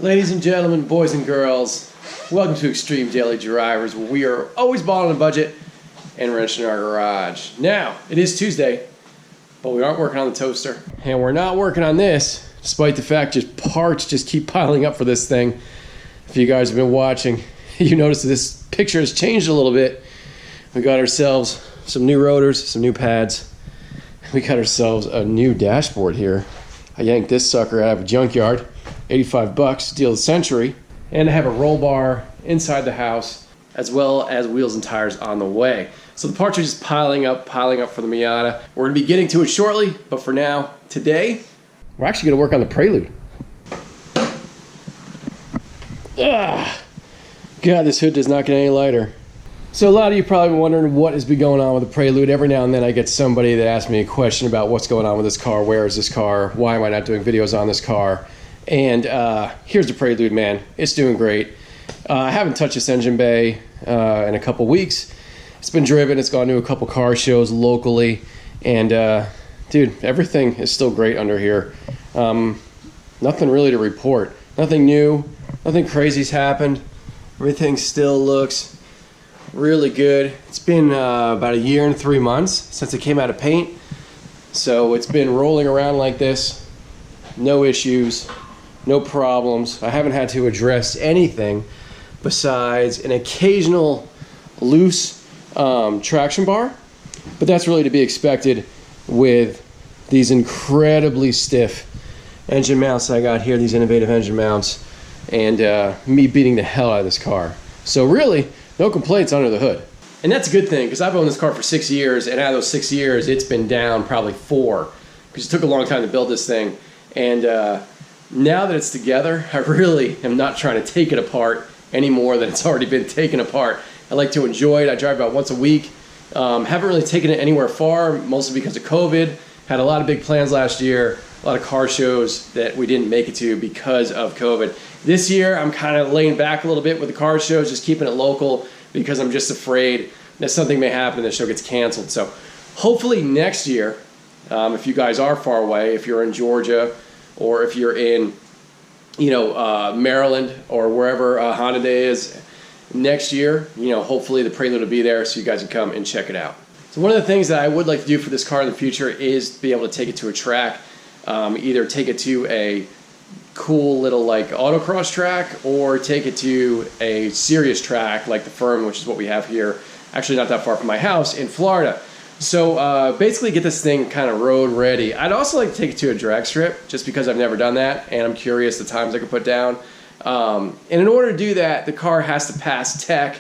Ladies and gentlemen, boys and girls, welcome to Extreme Daily Drivers, where we are always balling on a budget and wrenching our garage. Now, it is Tuesday, but we aren't working on the toaster. And we're not working on this, despite the fact just parts just keep piling up for this thing. If you guys have been watching, you notice that this picture has changed a little bit. We got ourselves some new rotors, some new pads. We got ourselves a new dashboard here. I yanked this sucker out of a junkyard. 85 bucks, deal of the century. And I have a roll bar inside the house, as well as wheels and tires on the way. So the parts are just piling up for the Miata. We're gonna be getting to it shortly, but for now, today, we're actually gonna work on the Prelude. Ah, God, this hood does not get any lighter. So a lot of you probably been wondering what has been going on with the Prelude. Every now and then I get somebody that asks me a question about what's going on with this car, where is this car, why am I not doing videos on this car? And here's the Prelude, man. It's doing great. I haven't touched this engine bay in a couple weeks. It's been driven, it's gone to a couple car shows locally, and dude, everything is still great under here. Nothing really to report. Nothing new, nothing crazy's happened. Everything still looks really good. It's been about a year and 3 months since it came out of paint, so it's been rolling around like this. No issues, no problems. I haven't had to address anything besides an occasional loose traction bar, but that's really to be expected with these incredibly stiff engine mounts I got here, these innovative engine mounts, and me beating the hell out of this car. So really, no complaints under the hood. And that's a good thing, because I've owned this car for 6 years, and out of those 6 years, it's been down probably 4, because it took a long time to build this thing. And now that it's together, I really am not trying to take it apart any more than it's already been taken apart. I like to enjoy it. I drive about once a week. Haven't really taken it anywhere far, mostly because of COVID. Had a lot of big plans last year, a lot of car shows that we didn't make it to because of COVID. This year, I'm kind of laying back a little bit with the car shows, just keeping it local, because I'm just afraid that something may happen and the show gets canceled. So hopefully next year, if you guys are far away, if you're in Georgia, or if you're in, Maryland, or wherever Honda Day is next year, hopefully the Prelude will be there so you guys can come and check it out. So one of the things that I would like to do for this car in the future is be able to take it to a track, either take it to a cool little like autocross track, or take it to a serious track like the Firm, which is what we have here, actually not that far from my house in Florida. So basically get this thing kind of road ready. I'd also like to take it to a drag strip, just because I've never done that and I'm curious the times I could put down. And in order to do that, the car has to pass tech,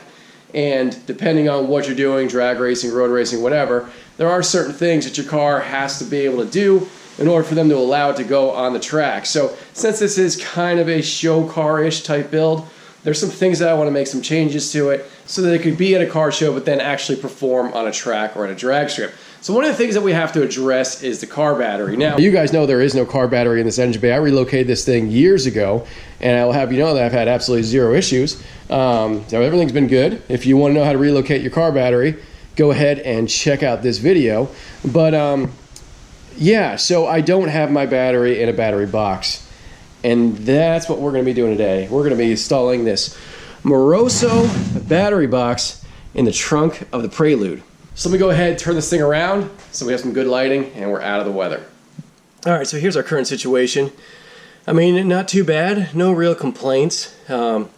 and depending on what you're doing, drag racing, road racing, whatever, there are certain things that your car has to be able to do in order for them to allow it to go on the track. So since this is kind of a show car-ish type build, there's some things that I want to make some changes to it so that it could be at a car show but then actually perform on a track or at a drag strip. So one of the things that we have to address is the car battery. Now, you guys know there is no car battery in this engine bay. I relocated this thing years ago, and I'll have you know that I've had absolutely zero issues. So everything's been good. If you want to know how to relocate your car battery, go ahead and check out this video. But yeah, so I don't have my battery in a battery box. And that's what we're going to be doing today. We're going to be installing this Moroso battery box in the trunk of the Prelude. So let me go ahead and turn this thing around so we have some good lighting and we're out of the weather. All right, so here's our current situation. I mean, not too bad. No real complaints. Don't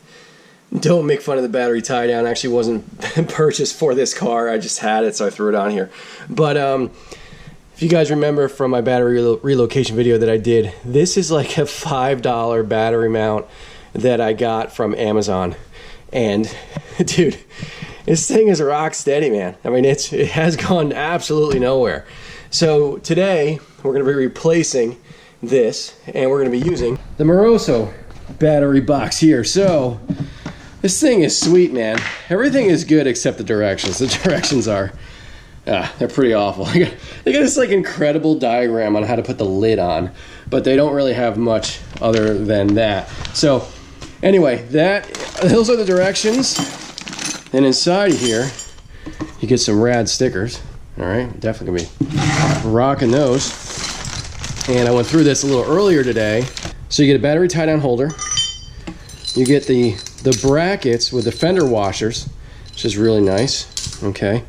make fun of the battery tie down. Actually wasn't purchased for this car. I just had it, so I threw it on here. But if you guys remember from my battery relocation video that I did, this is like a $5 battery mount that I got from Amazon. And dude, this thing is rock steady, man. I mean, it has gone absolutely nowhere. So today we're going to be replacing this, and we're going to be using the Moroso battery box here. So this thing is sweet, man. Everything is good except the directions. The directions are they're pretty awful. They got this like incredible diagram on how to put the lid on, but they don't really have much other than that. So anyway, those are the directions. And inside of here, you get some rad stickers. All right, definitely gonna be rocking those. And I went through this a little earlier today. So you get a battery tie down holder, You get the brackets with the fender washers, which is really nice. Okay,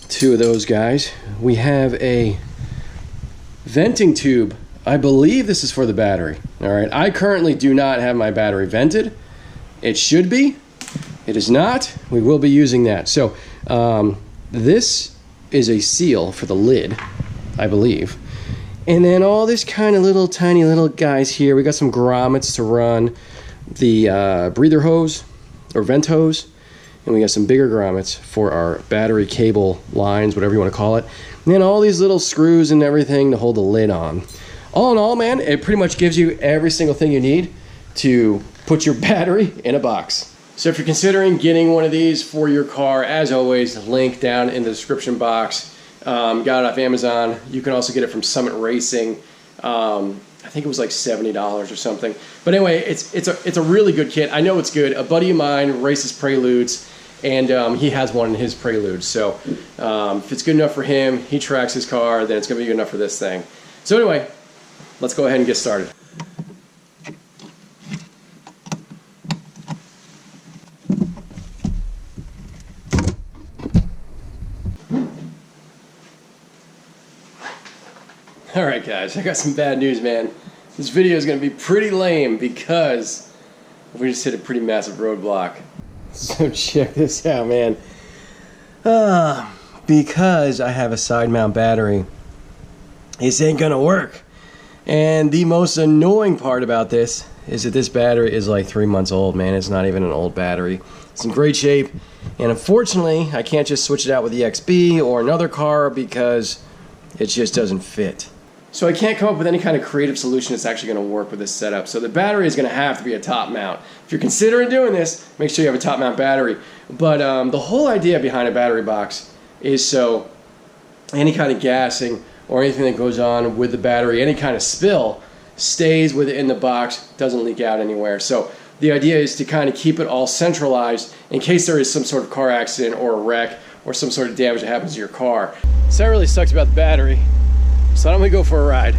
2 of those guys. We have a venting tube. I believe this is for the battery. All right, I currently do not have my battery vented. It should be. It is not. We will be using that. So this is a seal for the lid, I believe. And then all this kind of little tiny little guys here. We got some grommets to run the breather hose or vent hose. And we got some bigger grommets for our battery cable lines, whatever you want to call it. And then all these little screws and everything to hold the lid on. All in all, man, it pretty much gives you every single thing you need to put your battery in a box. So if you're considering getting one of these for your car, as always, link down in the description box. Got it off Amazon. You can also get it from Summit Racing. I think it was like $70 or something. But anyway, it's a really good kit. I know it's good. A buddy of mine races Preludes, and he has one in his Prelude. So if it's good enough for him, he tracks his car, then it's going to be good enough for this thing. So anyway, let's go ahead and get started. Alright guys, I got some bad news, man. This video is going to be pretty lame because we just hit a pretty massive roadblock. So check this out, man. Because I have a side mount battery, this ain't gonna work. And the most annoying part about this is that this battery is like 3 months old, man. It's not even an old battery. It's in great shape. And unfortunately, I can't just switch it out with the XB or another car because it just doesn't fit. So I can't come up with any kind of creative solution that's actually going to work with this setup. So the battery is going to have to be a top mount. If you're considering doing this, make sure you have a top mount battery. But the whole idea behind a battery box is so any kind of gassing or anything that goes on with the battery, any kind of spill, stays within the box, doesn't leak out anywhere. So the idea is to kind of keep it all centralized in case there is some sort of car accident or a wreck or some sort of damage that happens to your car. So that really sucks about the battery. So why don't we go for a ride?